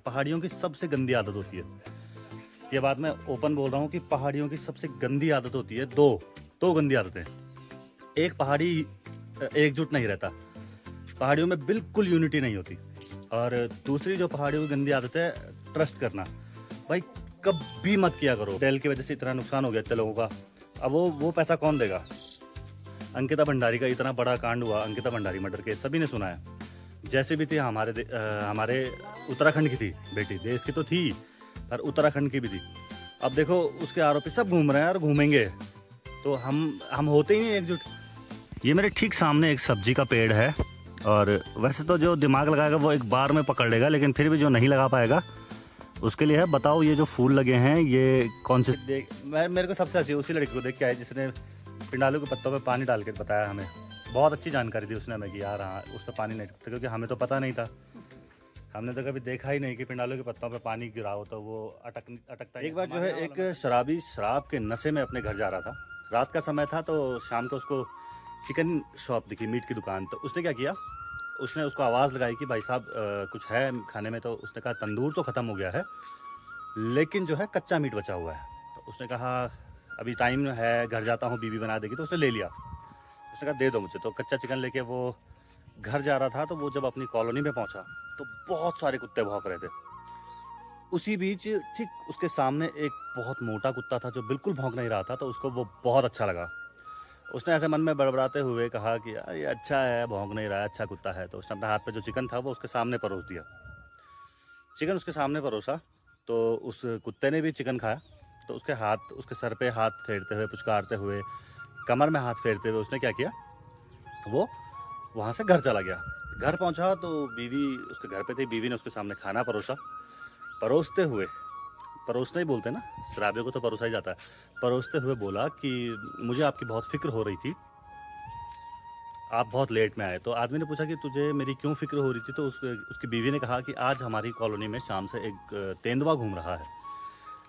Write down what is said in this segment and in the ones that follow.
पहाड़ियों की सबसे गंदी आदत होती है, ये बात मैं ओपन बोल रहा हूँ कि पहाड़ियों की सबसे गंदी आदत होती है दो गंदी आदतें। एक, पहाड़ी एकजुट नहीं रहता, पहाड़ियों में बिल्कुल यूनिटी नहीं होती। और दूसरी जो पहाड़ियों की गंदी आदत है, ट्रस्ट करना। भाई कभी मत किया करो। डेल की वजह से इतना नुकसान हो गया इतने लोगों का, अब वो पैसा कौन देगा। अंकिता भंडारी का इतना बड़ा कांड हुआ, अंकिता भंडारी मर्डर केस सभी ने सुना है। जैसे भी थी हमारे उत्तराखंड की थी बेटी, देश की तो थी पर उत्तराखंड की भी थी। अब देखो उसके आरोपी सब घूम रहे हैं और घूमेंगे, तो हम होते ही नहीं एकजुट। ये मेरे ठीक सामने एक सब्जी का पेड़ है, और वैसे तो जो दिमाग लगाएगा वो एक बार में पकड़ लेगा, लेकिन फिर भी जो नहीं लगा पाएगा उसके लिए है। बताओ ये जो फूल लगे हैं ये कौन से। मेरे को सबसे हंसी उसी लड़की को देख के आई जिसने पिंडालू के पत्तों में पानी डाल के बताया हमें। बहुत अच्छी जानकारी दी उसने हमें कि यार हाँ उस पर पानी नहीं टपकता, क्योंकि हमें तो पता नहीं था। हमने तो कभी देखा ही नहीं कि पिंडालू के पत्तों पे पानी गिरा हो तो वो अटकता। एक बार जो है एक शराबी शराब के नशे में अपने घर जा रहा था, रात का समय था, तो शाम को उसको चिकन शॉप दिखी, मीट की दुकान। तो उसने क्या किया, उसने उसको आवाज़ लगाई कि भाई साहब कुछ है खाने में। तो उसने कहा तंदूर तो ख़त्म हो गया है, लेकिन जो है कच्चा मीट बचा हुआ है। तो उसने कहा अभी टाइम है, घर जाता हूँ, बीवी बना देगी। तो उसने ले लिया, उसने कहा दे दो मुझे। तो कच्चा चिकन लेके वो घर जा रहा था। तो वो जब अपनी कॉलोनी में पहुंचा तो बहुत सारे कुत्ते भौंक रहे थे। उसी बीच ठीक उसके सामने एक बहुत मोटा कुत्ता था जो बिल्कुल भौंक नहीं रहा था। तो उसको वो बहुत अच्छा लगा। उसने ऐसे मन में बड़बड़ाते हुए कहा कि यार ये अच्छा है, भौंक नहीं रहा है, अच्छा कुत्ता है। तो उसने अपने हाथ पे जो चिकन था वो उसके सामने परोस दिया। चिकन उसके सामने परोसा तो उस कुत्ते ने भी चिकन खाया। तो उसके सर पे हाथ फेरते हुए, पुचकारते हुए, कमर में हाथ फेरते हुए उसने क्या किया, वो वहाँ से घर चला गया। घर पहुँचा तो बीवी उसके घर पे थी। बीवी ने उसके सामने खाना परोसा। परोसते हुए, परोसना ही बोलते हैं ना, शराबियों को तो परोसा ही जाता है। परोसते हुए बोला कि मुझे आपकी बहुत फिक्र हो रही थी, आप बहुत लेट में आए। तो आदमी ने पूछा कि तुझे मेरी क्यों फिक्र हो रही थी। तो उसकी बीवी ने कहा कि आज हमारी कॉलोनी में शाम से एक तेंदुआ घूम रहा है।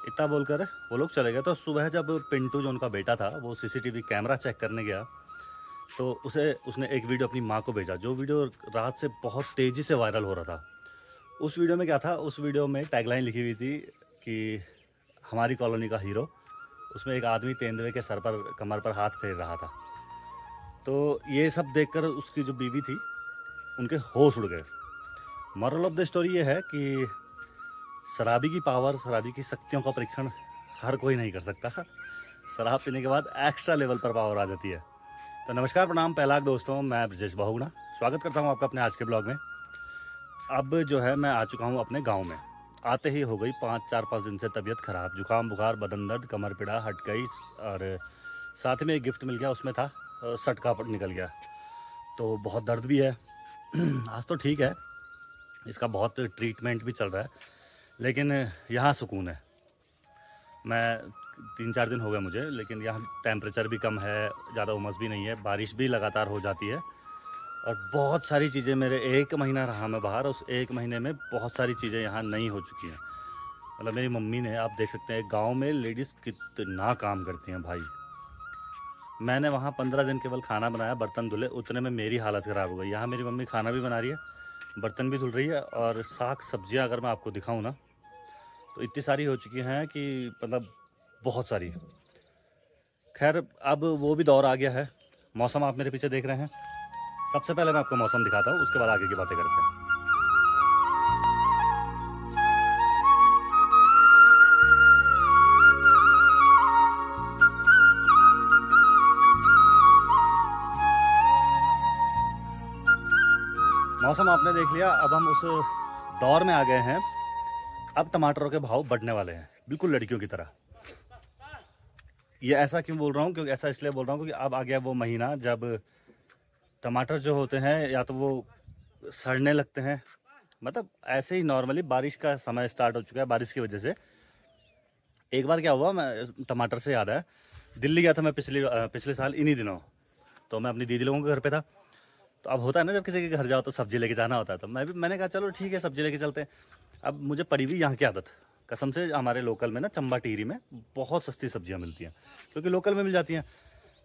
इतना बोलकर वो लोग चले गए। तो सुबह जब पिंटू जो उनका बेटा था वो सीसीटीवी कैमरा चेक करने गया तो उसने एक वीडियो अपनी माँ को भेजा, जो वीडियो रात से बहुत तेज़ी से वायरल हो रहा था। उस वीडियो में क्या था, उस वीडियो में टैगलाइन लिखी हुई थी कि हमारी कॉलोनी का हीरो। उसमें एक आदमी तेंदुए के सर पर, कमर पर हाथ फेर रहा था। तो ये सब देखकर उसकी जो बीवी थी उनके होश उड़ गए। मॉरल ऑफ द स्टोरी ये है कि शराबी की पावर, शराबी की शक्तियों का परीक्षण हर कोई नहीं कर सकता। शराब पीने के बाद एक्स्ट्रा लेवल पर पावर आ जाती है। तो नमस्कार, प्रणाम, पहलाग दोस्तों, मैं ब्रजेश बहुगुणा स्वागत करता हूं आपका अपने आज के ब्लॉग में। अब जो है मैं आ चुका हूं अपने गांव में। आते ही हो गई 4-5 दिन से तबीयत खराब, जुकाम, बुखार, बदन दर्द, कमर पीड़ा हट गई, और साथ में एक गिफ्ट मिल गया, उसमें था सटका निकल गया। तो बहुत दर्द भी है। आज तो ठीक है, इसका बहुत ट्रीटमेंट भी चल रहा है, लेकिन यहाँ सुकून है। मैं 3-4 दिन हो गए मुझे, लेकिन यहाँ टेम्परेचर भी कम है, ज़्यादा उमस भी नहीं है, बारिश भी लगातार हो जाती है, और बहुत सारी चीज़ें, मेरे 1 महीना रहा मैं बाहर, उस 1 महीने में बहुत सारी चीज़ें यहाँ नहीं हो चुकी हैं। मतलब मेरी मम्मी ने, आप देख सकते हैं गांव में लेडीज़ कितना काम करती हैं भाई। मैंने वहाँ 15 दिन केवल खाना बनाया, बर्तन धुले, उतने में मेरी हालत ख़राब हो गई। यहाँ मेरी मम्मी खाना भी बना रही है, बर्तन भी धुल रही है, और साग सब्जियाँ अगर मैं आपको दिखाऊँ ना तो इतनी सारी हो चुकी हैं कि मतलब बहुत सारी। खैर अब वो भी दौर आ गया है। मौसम आप मेरे पीछे देख रहे हैं। सबसे पहले मैं आपको मौसम दिखाता हूँ, उसके बाद आगे की बातें करते हैं। मौसम आपने देख लिया, अब हम उस दौर में आ गए हैं। अब टमाटरों के भाव बढ़ने वाले हैं, बिल्कुल लड़कियों की तरह। ये ऐसा क्यों बोल रहा हूँ, क्योंकि ऐसा इसलिए बोल रहा हूँ क्योंकि अब आ गया वो महीना जब टमाटर जो होते हैं या तो वो सड़ने लगते हैं। मतलब ऐसे ही नॉर्मली बारिश का समय स्टार्ट हो चुका है, बारिश की वजह से। एक बार क्या हुआ, मैं टमाटर से याद है, दिल्ली गया था मैं पिछले साल इन्हीं दिनों। तो मैं अपनी दीदी लोगों के घर पे था। तो अब होता है ना, जब किसी के घर जाओ तो सब्जी लेके जाना होता है। तो मैंने कहा चलो ठीक है, सब्जी लेके चलते हैं। अब मुझे पड़ी हुई यहाँ की आदत, कसम से, हमारे लोकल में ना चंबा टिहरी में बहुत सस्ती सब्जियाँ मिलती हैं, क्योंकि लोकल में मिल जाती हैं।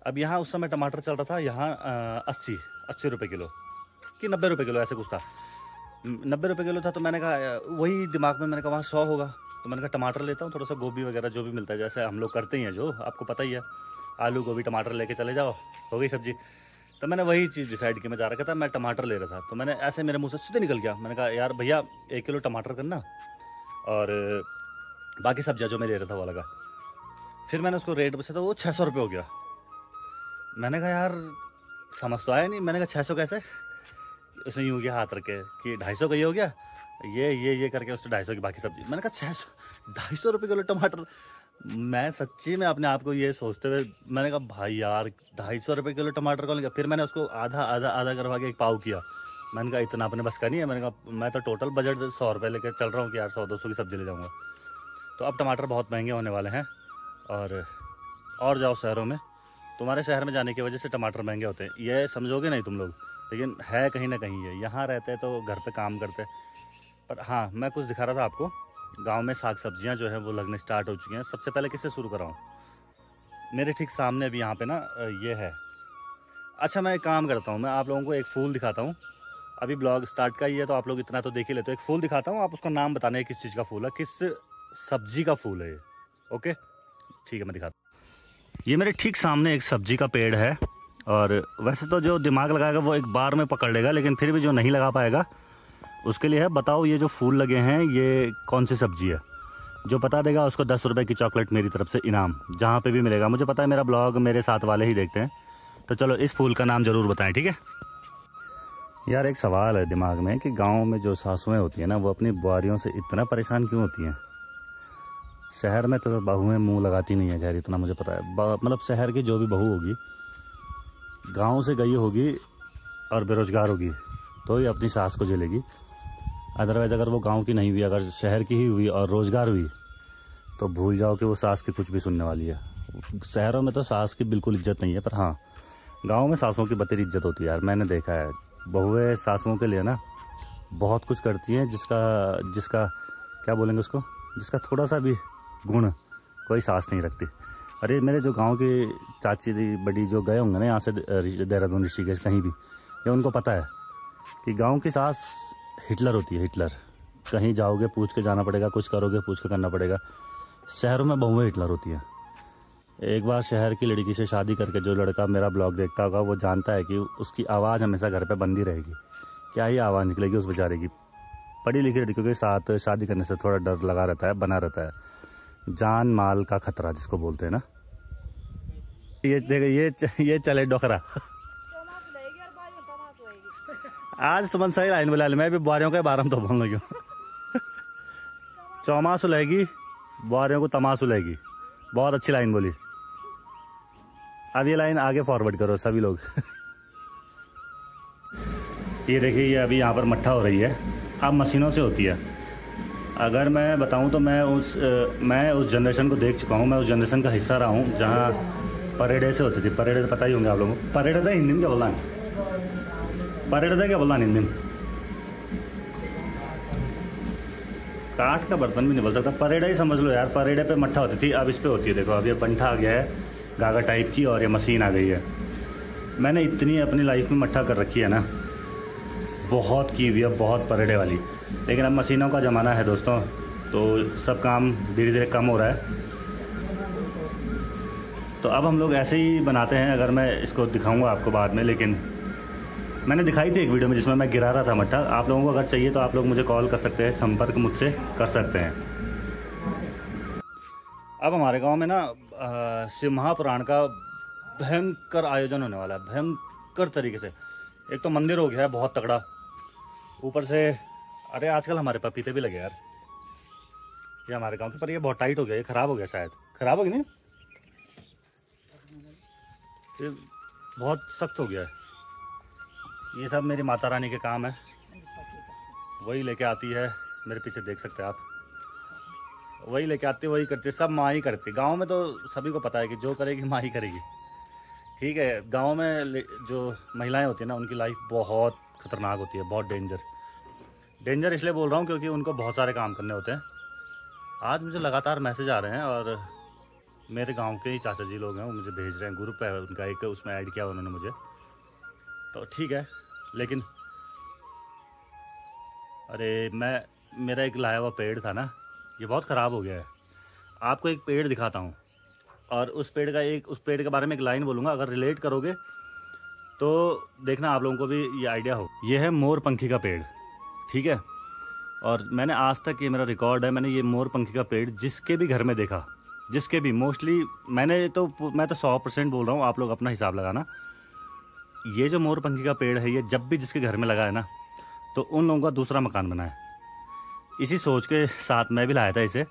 अब यहाँ उस समय टमाटर चल रहा था यहाँ 80 रुपये किलो कि 90 रुपये किलो, ऐसे कुछ था। 90 रुपये किलो था। तो मैंने कहा वही दिमाग में, मैंने कहा वहाँ 100 होगा। तो मैंने कहा टमाटर लेता हूँ, थोड़ा सा गोभी वगैरह जो भी मिलता है, जैसे हम लोग करते ही हैं, जो आपको पता ही है, आलू गोभी टमाटर लेके चले जाओ, हो गई सब्जी। तो मैंने वही चीज़ डिसाइड की, मैं जा रखा था, मैं टमाटर ले रहा था। तो मैंने ऐसे मेरे मुँह से सीधे निकल गया, मैंने कहा यार भैया 1 किलो टमाटर करना, और बाकी सब्जियाँ जो मैं ले रहा था वो लगा। फिर मैंने उसको रेट पूछा तो वो 600 रुपये हो गया। मैंने कहा यार समझ तो आया नहीं, मैंने कहा 600 कैसे? उसने यूँ किया हाथ रख के कि 250 का ये हो गया, ये करके उसने 250 की बाकी सब्जी। मैंने कहा 600, 250 रुपये किलो टमाटर। मैं सच्ची में अपने आप को ये सोचते हुए मैंने कहा भाई यार 250 रुपये किलो टमाटर कौन लेगा। फिर मैंने उसको आधा आधा आधा करवा के एक पाव किया। मैंने कहा इतना अपने बस का नहीं है। मैंने कहा मैं तो टोटल बजट 100 रुपये लेकर चल रहा हूँ कि यार 100-200 की सब्जी ले जाऊँगा। तो अब टमाटर बहुत महंगे होने वाले हैं। और जाओ शहरों में, तुम्हारे शहर में जाने की वजह से टमाटर महंगे होते हैं, ये समझोगे नहीं तुम लोग, लेकिन है कहीं ना कहीं ये। यहाँ रहते तो घर पे काम करते। पर हाँ, मैं कुछ दिखा रहा था आपको, गांव में साग सब्जियां जो है वो लगने स्टार्ट हो चुकी हैं। सबसे पहले किससे शुरू कराऊँ? मेरे ठीक सामने अभी यहाँ पे ना ये है। अच्छा मैं एक काम करता हूँ, मैं आप लोगों को एक फूल दिखाता हूँ। अभी ब्लॉग स्टार्ट का ही है तो आप लोग इतना तो देख ही लेते हो। एक फूल दिखाता हूँ, आप उसका नाम बताने किस चीज़ का फूल है, किस सब्जी का फूल है ये। ओके ठीक है, मैं दिखाता हूँ। ये मेरे ठीक सामने एक सब्जी का पेड़ है, और वैसे तो जो दिमाग लगाएगा वो एक बार में पकड़ लेगा, लेकिन फिर भी जो नहीं लगा पाएगा उसके लिए है। बताओ ये जो फूल लगे हैं ये कौन सी सब्जी है? जो बता देगा उसको 10 रुपये की चॉकलेट मेरी तरफ से इनाम, जहाँ पे भी मिलेगा। मुझे पता है मेरा ब्लॉग मेरे साथ वाले ही देखते हैं, तो चलो इस फूल का नाम ज़रूर बताएं, ठीक है? यार एक सवाल है दिमाग में कि गाँव में जो सासुएँ होती हैं ना, वो अपनी बुआरियों से इतना परेशान क्यों होती हैं? शहर में तो बहुएँ मुँह लगाती नहीं है, खैर इतना मुझे पता है। मतलब शहर की जो भी बहू होगी, गाँव से गई होगी और बेरोजगार होगी तो ही अपनी सास को झेलेगी। अदरवाइज़ अगर वो गांव की नहीं हुई, अगर शहर की ही हुई और रोज़गार हुई, तो भूल जाओ कि वो सास की कुछ भी सुनने वाली है। शहरों में तो सास की बिल्कुल इज्जत नहीं है, पर हाँ गांव में सासों की बतेरी इज्जत होती है यार। मैंने देखा है बहुएं सासों के लिए ना बहुत कुछ करती हैं, जिसका क्या बोलेंगे उसको, जिसका थोड़ा सा भी गुण कोई सास नहीं रखती। अरे मेरे जो गाँव की चाची बड़ी जो गए होंगे ना यहाँ से देहरादून ऋषिकेश कहीं भी, ये उनको पता है कि गाँव की सास हिटलर होती है, हिटलर। कहीं जाओगे पूछ के जाना पड़ेगा, कुछ करोगे पूछ के करना पड़ेगा। शहरों में बहुएं हिटलर होती हैं। एक बार शहर की लड़की से शादी करके जो लड़का मेरा ब्लॉग देखता होगा वो जानता है कि उसकी आवाज़ हमेशा घर पे बंदी रहेगी। क्या ही आवाज़ निकलेगी उस बेचारे की। पढ़ी लिखी लड़कियों के साथ शादी करने से थोड़ा डर लगा रहता है, बना रहता है, जान माल का खतरा जिसको बोलते हैं ना। ये देखो ये चले डोकरा। आज तुमन सही लाइन बोला, मैं भी बुआरियों के बारे में तो बोलने क्यों। चौमास उलेगी बुआरियों को तमाश उलेगी, बहुत अच्छी लाइन बोली। अब ये लाइन आगे फॉरवर्ड करो सभी लोग। ये देखिए ये अभी यहाँ पर मट्ठा हो रही है, अब मशीनों से होती है। अगर मैं बताऊँ तो मैं उस जनरेशन को देख चुका हूँ, मैं उस जनरेशन का हिस्सा रहा हूँ जहाँ परेडे से होती थी। परेडे तो पता ही होंगे आप लोगों को। परेडे तो हिंदी में क्या बोलना है, परेडे क्या बोलना हिंदी में, काठ का बर्तन भी नहीं बोल सकता, परेडा ही समझ लो यार। परेडे पे मट्ठा होती थी, अब इस पे होती है। देखो अब ये पंठा आ गया है गागा टाइप की, और ये मशीन आ गई है। मैंने इतनी अपनी लाइफ में मट्ठा कर रखी है ना, बहुत की हुई है, बहुत परेडे वाली। लेकिन अब मशीनों का ज़माना है दोस्तों, तो सब काम धीरे धीरे कम हो रहा है। तो अब हम लोग ऐसे ही बनाते हैं। अगर मैं इसको दिखाऊंगा आपको बाद में, लेकिन मैंने दिखाई थी एक वीडियो में जिसमें मैं गिरा रहा था मट्ठा। आप लोगों को अगर चाहिए तो आप लोग मुझे कॉल कर सकते हैं, संपर्क मुझसे कर सकते हैं। अब हमारे गांव में ना शिव महापुराण का भयंकर आयोजन होने वाला है, भयंकर तरीके से। एक तो मंदिर हो गया है बहुत तगड़ा, ऊपर से अरे आजकल हमारे पपीते भी लगे यार। ये हमारे गांव के, पर ये बहुत टाइट हो गया, ये ख़राब हो गया, शायद ख़राब हो गया नहीं, ये बहुत सख्त हो गया है। ये सब मेरी माता रानी के काम है, वही लेके आती है। मेरे पीछे देख सकते हैं आप, वही लेके आती है, वही करती है, सब माँ ही करती है। गांव में तो सभी को पता है कि जो करेगी माँ ही करेगी, ठीक है। गांव में जो महिलाएं होती हैं ना, उनकी लाइफ बहुत ख़तरनाक होती है, बहुत डेंजर इसलिए बोल रहा हूँ क्योंकि उनको बहुत सारे काम करने होते हैं। आज मुझे लगातार मैसेज आ रहे हैं, और मेरे गाँव के ही चाचा जी लोग हैं, वो मुझे भेज रहे हैं। ग्रुप है उनका एक, उसमें ऐड किया उन्होंने मुझे, तो ठीक है। लेकिन अरे मेरा एक लाया हुआ पेड़ था ना, ये बहुत ख़राब हो गया है। आपको एक पेड़ दिखाता हूँ और उस पेड़ के बारे में एक लाइन बोलूँगा, अगर रिलेट करोगे तो देखना आप लोगों को भी ये आइडिया हो। ये है मोरपंखी का पेड़, ठीक है। और मैंने आज तक, ये मेरा रिकॉर्ड है, मैंने ये मोरपंखी का पेड़ जिसके भी घर में देखा, जिसके भी, मोस्टली मैं तो 100% बोल रहा हूँ, आप लोग अपना हिसाब लगाना। ये जो मोरपंखी का पेड़ है, ये जब भी जिसके घर में लगा है ना, तो उन लोगों का दूसरा मकान बना है। इसी सोच के साथ मैं भी लाया था इसे,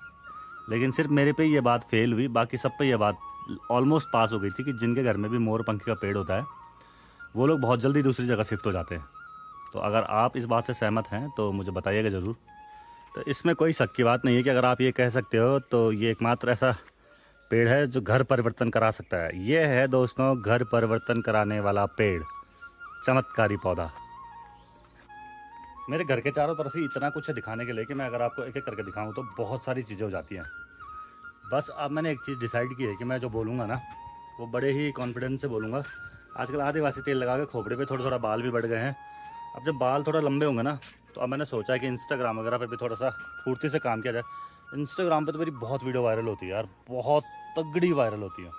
लेकिन सिर्फ मेरे पे ये बात फेल हुई, बाकी सब पे ये बात ऑलमोस्ट पास हो गई थी कि जिनके घर में भी मोरपंखी का पेड़ होता है वो लोग बहुत जल्दी दूसरी जगह शिफ्ट हो जाते हैं। तो अगर आप इस बात से सहमत हैं तो मुझे बताइएगा ज़रूर। तो इसमें कोई शक की बात नहीं है कि अगर आप ये कह सकते हो तो ये एकमात्र ऐसा पेड़ है जो घर परिवर्तन करा सकता है। ये है दोस्तों घर परिवर्तन कराने वाला पेड़, चमत्कारी पौधा। मेरे घर के चारों तरफ ही इतना कुछ है दिखाने के लिए कि मैं अगर आपको एक एक करके दिखाऊं तो बहुत सारी चीज़ें हो जाती हैं। बस अब मैंने एक चीज़ डिसाइड की है कि मैं जो बोलूँगा ना वो बड़े ही कॉन्फिडेंस से बोलूँगा। आजकल आदिवासी तेल लगा के खोपड़े पे थोड़ा थोड़ा बाल भी बढ़ गए हैं। अब जब बाल थोड़ा लंबे होंगे ना तो अब मैंने सोचा है कि इंस्टाग्राम वगैरह पे भी थोड़ा सा फुर्ती से काम किया जाए। इंस्टाग्राम पे तो मेरी बहुत वीडियो वायरल होती है यार, बहुत तगड़ी वायरल होती है।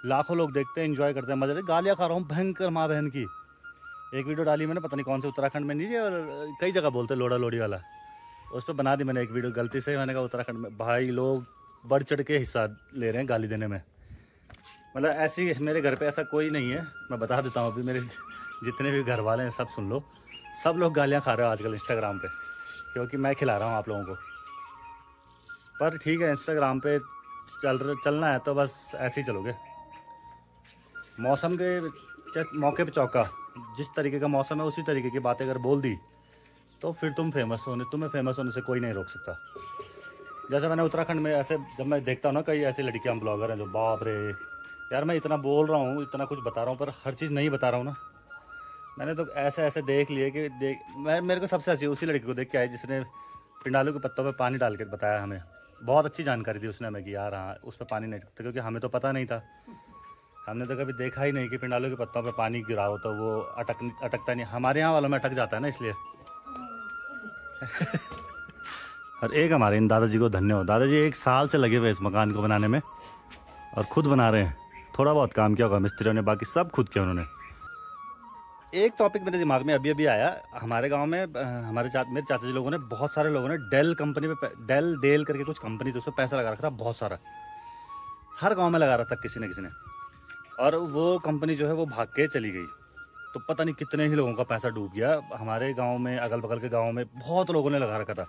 लाखों लोग देखते हैं, एंजॉय करते हैं, मजे। गालियाँ खा रहा हूँ भयंकर माँ बहन की। एक वीडियो डाली मैंने, पता नहीं कौन से उत्तराखंड में, नीचे और कई जगह बोलते हैं लोड़ा लोड़ी वाला, उस पर बना दी मैंने एक वीडियो गलती से। मैंने कहा उत्तराखंड में भाई लोग बढ़ चढ़ के हिस्सा ले रहे हैं गाली देने में। मतलब ऐसी मेरे घर पे ऐसा कोई नहीं है, मैं बता देता हूँ। अभी मेरे जितने भी घर वाले हैं सब सुन लो, सब लोग गालियाँ खा रहे हो आजकल इंस्टाग्राम पे, क्योंकि मैं खिला रहा हूँ आप लोगों को। पर ठीक है, इंस्टाग्राम पे चलना है तो बस ऐसे ही चलोगे। मौसम के मौके पे चौका, जिस तरीके का मौसम है उसी तरीके की बातें अगर बोल दी तो फिर तुम्हें फेमस होने से कोई नहीं रोक सकता। जैसे मैंने उत्तराखंड में ऐसे, जब मैं देखता हूँ ना कई ऐसी लड़कियाँ ब्लॉगर हैं जो, बाप रे यार, मैं इतना बोल रहा हूँ, इतना कुछ बता रहा हूँ, पर हर चीज़ नहीं बता रहा हूँ ना। मैंने तो ऐसे देख लिए कि मेरे को सबसे हंसी उसी लड़की को देख के आई जिसने पिंडालू के पत्तों पे पानी डाल के बताया हमें। बहुत अच्छी जानकारी दी उसने हमें कि यार हाँ उस पर पानी नहीं टकता, क्योंकि हमें तो पता नहीं था। हमने तो कभी देखा ही नहीं कि पिंडालू के पत्तों पे पानी गिराओ तो वो अटकता नहीं। हमारे यहाँ वालों में अटक जाता है ना, इसलिए। और एक हमारे इन दादाजी को धन्य हो, दादाजी 1 साल से लगे हुए इस मकान को बनाने में और खुद बना रहे हैं। थोड़ा बहुत काम किया होगा मिस्त्रियों ने, बाकी सब खुद किया उन्होंने। एक टॉपिक मेरे दिमाग में अभी आया। हमारे गांव में मेरे चाचा जी लोगों ने, बहुत सारे लोगों ने डेल कंपनी पे, डेल करके कुछ कंपनी थी, उस पर पैसा लगा रखा था बहुत सारा। हर गांव में लगा रहा था किसी न किसी ने, और वो कंपनी जो है वो भाग के चली गई। तो पता नहीं कितने ही लोगों का पैसा डूब गया। हमारे गांव में, अगल बगल के गांव में बहुत लोगों ने लगा रखा था।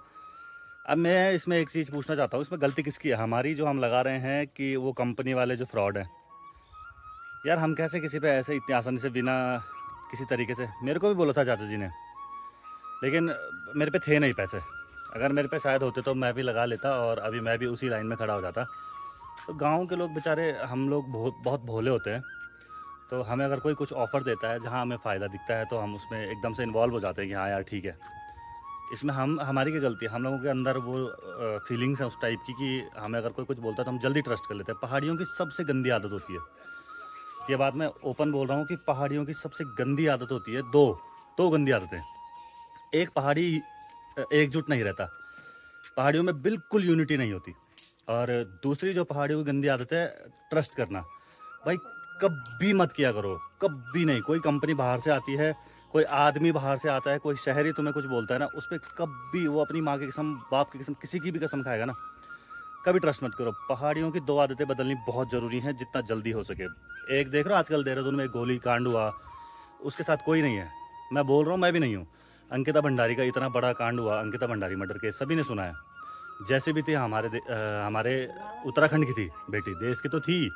अब मैं इसमें एक चीज़ पूछना चाहता हूँ, इसमें गलती किसकी है? हमारी, जो हम लगा रहे हैं, कि वो कंपनी वाले जो फ्रॉड हैं? यार हम कैसे किसी पे ऐसे इतनी आसानी से, बिना किसी तरीके से, मेरे को भी बोला था चाचा जी ने, लेकिन मेरे पे थे नहीं पैसे। अगर मेरे पे शायद होते तो मैं भी लगा लेता और अभी मैं भी उसी लाइन में खड़ा हो जाता। तो गांव के लोग बेचारे, हम लोग बहुत भोले होते हैं। तो हमें अगर कोई कुछ ऑफ़र देता है जहां हमें फ़ायदा दिखता है तो हम उसमें एकदम से इन्वॉल्व हो जाते हैं कि हाँ यार ठीक है। इसमें हमारी क्या गलती है? हम लोगों के अंदर वो फीलिंग्स है उस टाइप की कि हमें अगर कोई कुछ बोलता है तो हम जल्दी ट्रस्ट कर लेते हैं। पहाड़ियों की सबसे गंदी आदत होती है, ये बात मैं ओपन बोल रहा हूँ कि पहाड़ियों की सबसे गंदी आदत होती है, दो गंदी आदतें। एक, पहाड़ी एकजुट नहीं रहता, पहाड़ियों में बिल्कुल यूनिटी नहीं होती। और दूसरी जो पहाड़ियों की गंदी आदत है, ट्रस्ट करना। भाई कभी मत किया करो, कभी नहीं। कोई कंपनी बाहर से आती है, कोई आदमी बाहर से आता है, कोई शहरी तुम्हें कुछ बोलता है ना, उस पर कभी, वो अपनी माँ की कसम, बाप की कसम, किसी की भी कसम खाएगा ना, कभी ट्रस्ट मत करो। पहाड़ियों की 2 आदतें बदलनी बहुत ज़रूरी हैं, जितना जल्दी हो सके। एक देख रहे हो आजकल देहरादून में गोली कांड हुआ, उसके साथ कोई नहीं है। मैं बोल रहा हूँ, मैं भी नहीं हूँ। अंकिता भंडारी का इतना बड़ा कांड हुआ, अंकिता भंडारी मर्डर केस, सभी ने सुना है। जैसे भी थी, हमारे उत्तराखंड की थी बेटी, देश की तो थी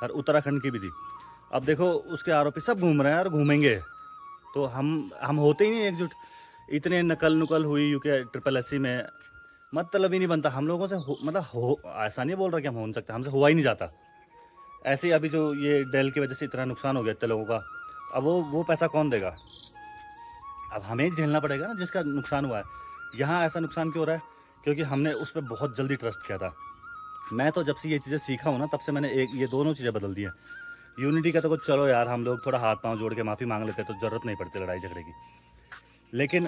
पर उत्तराखंड की भी थी। अब देखो उसके आरोपी सब घूम रहे हैं और घूमेंगे, तो हम होते ही नहीं एकजुट। इतने नकल नुकल हुई यूके SSSC में, मतलब ही नहीं बनता हम लोगों से। ऐसा नहीं बोल रहा कि हम हो नहीं सकते, हमसे हुआ ही नहीं जाता। ऐसे ही अभी जो ये डेल की वजह से इतना नुकसान हो गया इतने लोगों का, अब वो पैसा कौन देगा? अब हमें ही झेलना पड़ेगा ना जिसका नुकसान हुआ है। यहाँ ऐसा नुकसान क्यों हो रहा है? क्योंकि हमने उस पर बहुत जल्दी ट्रस्ट किया था। मैं तो जब से ये चीज़ें सीखा हूँ ना, तब से मैंने ये दोनों चीज़ें बदल दी हैं। यूनिटी का तो कुछ चलो यार, हम लोग थोड़ा हाथ पांव जोड़ के माफ़ी मांग लेते तो ज़रूरत नहीं पड़ती लड़ाई झगड़े की। लेकिन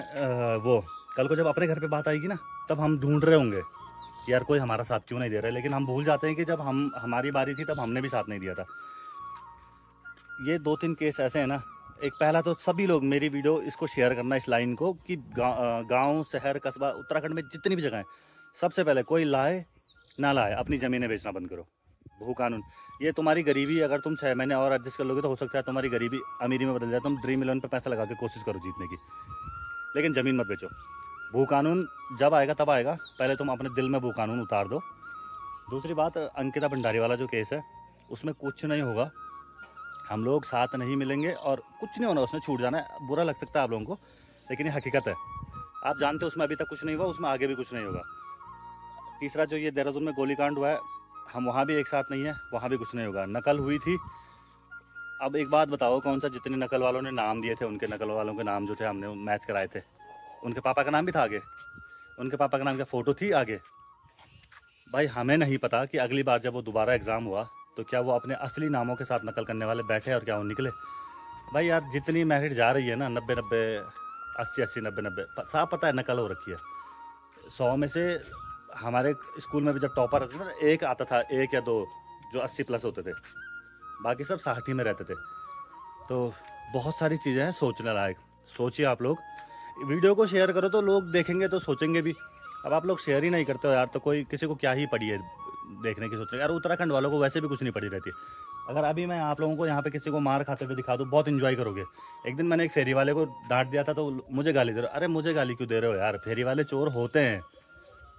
वो कल को जब अपने घर पे बात आएगी ना, तब हम ढूंढ रहे होंगे यार कोई हमारा साथ क्यों नहीं दे रहा है, लेकिन हम भूल जाते हैं कि जब हमारी बारी थी तब हमने भी साथ नहीं दिया था। ये 2-3 केस ऐसे हैं ना। एक पहला तो सभी लोग मेरी वीडियो इसको शेयर करना, इस लाइन को, कि गांव शहर कस्बा उत्तराखंड में जितनी भी जगह हैं, सबसे पहले कोई लाए ना लाए अपनी ज़मीनें बेचना बंद करो। भू कानून, ये तुम्हारी गरीबी, अगर तुम 6 महीने और एडजस्ट कर लोगे तो हो सकता है तुम्हारी गरीबी अमीरी में बदल जाए। तुम ड्रीम इलेवन पे पैसा लगा के कोशिश करो जीतने की, लेकिन ज़मीन मत बेचो। भू कानून जब आएगा तब आएगा, पहले तुम अपने दिल में भू कानून उतार दो। दूसरी बात, अंकिता भंडारी वाला जो केस है उसमें कुछ नहीं होगा, हम लोग साथ नहीं मिलेंगे और कुछ नहीं होना, उसने छूट जाना है। बुरा लग सकता है आप लोगों को, लेकिन ये हकीकत है। आप जानते हो उसमें अभी तक कुछ नहीं हुआ, उसमें आगे भी कुछ नहीं होगा। तीसरा जो ये देहरादून में गोलीकांड हुआ है, हम वहाँ भी एक साथ नहीं है, वहाँ भी कुछ नहीं होगा। नकल हुई थी, अब एक बात बताओ, कौन सा, जितने नकल वालों ने नाम दिए थे, उनके नकल वालों के नाम जो थे हमने मैच कराए थे, उनके पापा का नाम भी था आगे, उनके पापा का नाम क्या फ़ोटो थी आगे। भाई हमें नहीं पता कि अगली बार जब वो दोबारा एग्ज़ाम हुआ तो क्या वो अपने असली नामों के साथ नकल करने वाले बैठे और क्या वो निकले। भाई यार जितनी मेरिट जा रही है ना, 90-90, 80-80, 90-90, साफ पता है नकल हो रखी है। 100 में से हमारे स्कूल में भी जब टॉपर रहते थे ना, एक आता था, 1 या 2 जो 80+ होते थे, बाकी सब 60 ही में रहते थे। तो बहुत सारी चीज़ें हैं सोचने लायक। सोचिए आप लोग, वीडियो को शेयर करो तो लोग देखेंगे तो सोचेंगे भी। अब आप लोग शेयर ही नहीं करते हो यार, तो कोई किसी को क्या ही पड़ी है देखने की सोचेंगे यार। उत्तराखंड वालों को वैसे भी कुछ नहीं पड़ी रहती। अगर अभी मैं आप लोगों को यहाँ पे किसी को मार खाते हुए दिखा दूँ, बहुत इन्जॉय करोगे। एक दिन मैंने एक फेरी वाले को डांट दिया था तो मुझे गाली दे रहे हो। अरे मुझे गाली क्यों दे रहे हो यार, फेरी वाले चोर होते हैं,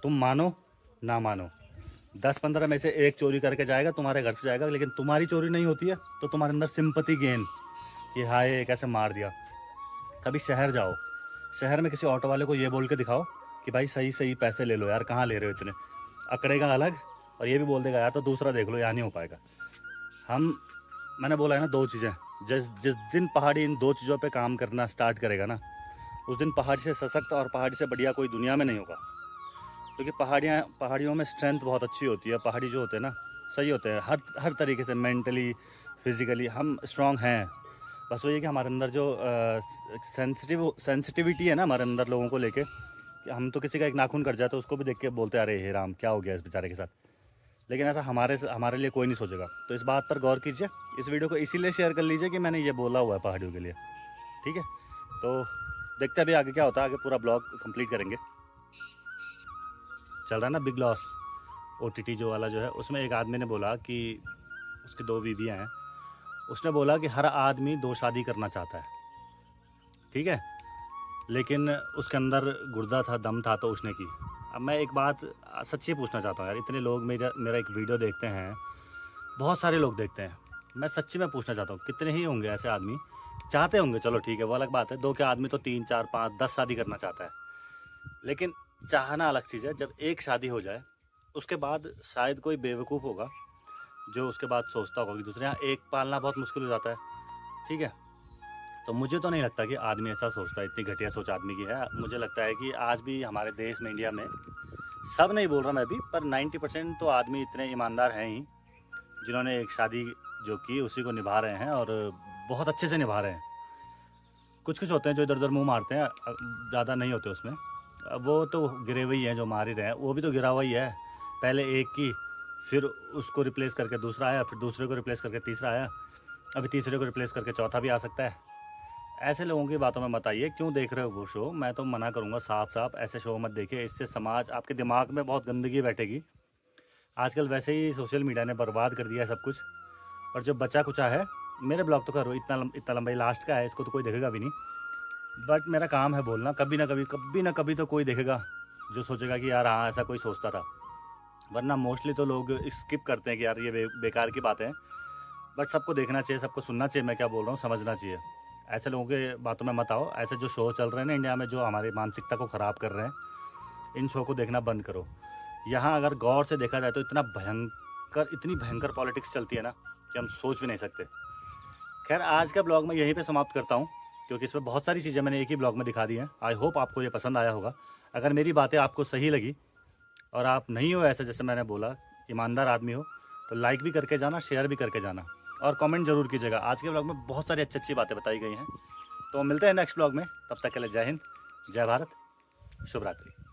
तुम मानो ना मानो। 10-15 में से एक चोरी करके जाएगा, तुम्हारे घर से जाएगा, लेकिन तुम्हारी चोरी नहीं होती है तो तुम्हारे अंदर सिंपैथी गेन कि हाय कैसे मार दिया। कभी शहर जाओ, शहर में किसी ऑटो वाले को ये बोल के दिखाओ कि भाई सही सही पैसे ले लो यार, कहाँ ले रहे हो इतने, अकड़ेगा अलग और ये भी बोल देगा यार तो दूसरा देख लो, यहाँ नहीं हो पाएगा। मैंने बोला है ना 2 चीज़ें, जिस दिन पहाड़ी इन 2 चीज़ों पे काम करना स्टार्ट करेगा ना, उस दिन पहाड़ी से सशक्त और पहाड़ी से बढ़िया कोई दुनिया में नहीं होगा। क्योंकि पहाड़ियों में स्ट्रेंथ बहुत अच्छी होती है। पहाड़ी जो होते हैं ना सही होते हैं हर तरीके से, मेंटली फिजिकली हम स्ट्रांग हैं। बस वही है कि हमारे अंदर जो सेंसिटिविटी है ना हमारे अंदर लोगों को लेके, कि हम तो किसी का एक नाखून कट जाए तो उसको भी देख के बोलते अरे हे राम क्या हो गया इस बेचारे के साथ, लेकिन ऐसा हमारे लिए कोई नहीं सोचेगा। तो इस बात पर गौर कीजिए। इस वीडियो को इसीलिए शेयर कर लीजिए कि मैंने ये बोला हुआ है पहाड़ियों के लिए, ठीक है। तो देखते हैं अभी आगे क्या होता है, आगे पूरा ब्लॉग कंप्लीट करेंगे। चल रहा है ना बिग लॉस OTT जो वाला जो है, उसमें एक आदमी ने बोला कि उसकी 2 बीवियाँ हैं। उसने बोला कि हर आदमी 2 शादी करना चाहता है, ठीक है, लेकिन उसके अंदर गुर्दा था, दम था तो उसने की। अब मैं एक बात सच्ची पूछना चाहता हूँ यार, इतने लोग मेरा एक वीडियो देखते हैं, बहुत सारे लोग देखते हैं, मैं सच्ची में पूछना चाहता हूँ कितने ही होंगे ऐसे आदमी, चाहते होंगे, चलो ठीक है वो अलग बात है, 2 क्या आदमी तो 3, 4, 5, 10 शादी करना चाहता है। लेकिन चाहना अलग चीज़ है। जब एक शादी हो जाए उसके बाद शायद कोई बेवकूफ़ होगा जो उसके बाद सोचता होगा कि दूसरे यहाँ एक पालना बहुत मुश्किल हो जाता है, ठीक है। तो मुझे तो नहीं लगता कि आदमी ऐसा सोचता है, इतनी घटिया सोच आदमी की है। मुझे लगता है कि आज भी हमारे देश में, इंडिया में, सब नहीं बोल रहा मैं भी, पर 90% तो आदमी इतने ईमानदार हैं ही जिन्होंने एक शादी जो की उसी को निभा रहे हैं और बहुत अच्छे से निभा रहे हैं। कुछ होते हैं जो इधर उधर मुँह मारते हैं, ज़्यादा नहीं होते उसमें। वो तो गिरे हुए ही हैं, जो मार ही रहे हैं, वो भी तो गिरा हुआ ही है। पहले एक की, फिर उसको रिप्लेस करके दूसरा आया, फिर दूसरे को रिप्लेस करके तीसरा आया, अभी तीसरे को रिप्लेस करके चौथा भी आ सकता है। ऐसे लोगों की बातों में मत आइए। क्यों देख रहे हो वो शो? मैं तो मना करूँगा साफ साफ, ऐसे शो मत देखिए। इससे समाज, आपके दिमाग में बहुत गंदगी बैठेगी। आजकल वैसे ही सोशल मीडिया ने बर्बाद कर दिया है सब कुछ, और जो बचा कुचा है, मेरे ब्लॉग तो करो इतना लंबा लास्ट का है, इसको तो कोई देखेगा भी नहीं, बट मेरा काम है बोलना। कभी ना कभी तो कोई देखेगा जो सोचेगा कि यार हाँ ऐसा कोई सोचता था, वरना मोस्टली तो लोग स्किप करते हैं कि यार ये बेकार की बातें हैं। बट सबको देखना चाहिए, सबको सुनना चाहिए, मैं क्या बोल रहा हूँ समझना चाहिए। ऐसे लोगों के बातों में मत आओ। ऐसे जो शो चल रहे हैं ना इंडिया में, जो हमारी मानसिकता को ख़राब कर रहे हैं, इन शो को देखना बंद करो। यहाँ अगर गौर से देखा जाए तो इतनी भयंकर पॉलिटिक्स चलती है ना कि हम सोच भी नहीं सकते। खैर आज का ब्लॉग मैं यहीं पे समाप्त करता हूँ, क्योंकि इसमें बहुत सारी चीज़ें मैंने एक ही ब्लॉग में दिखा दी हैं। आई होप आपको ये पसंद आया होगा। अगर मेरी बातें आपको सही लगी और आप नहीं हो ऐसे जैसे मैंने बोला, ईमानदार आदमी हो, तो लाइक भी करके जाना, शेयर भी करके जाना, और कमेंट जरूर कीजिएगा। आज के ब्लॉग में बहुत सारी अच्छी अच्छी बातें बताई गई हैं। तो मिलते हैं नेक्स्ट ब्लॉग में, तब तक के लिए जय हिंद, जय भारत। शुभ रात्रि।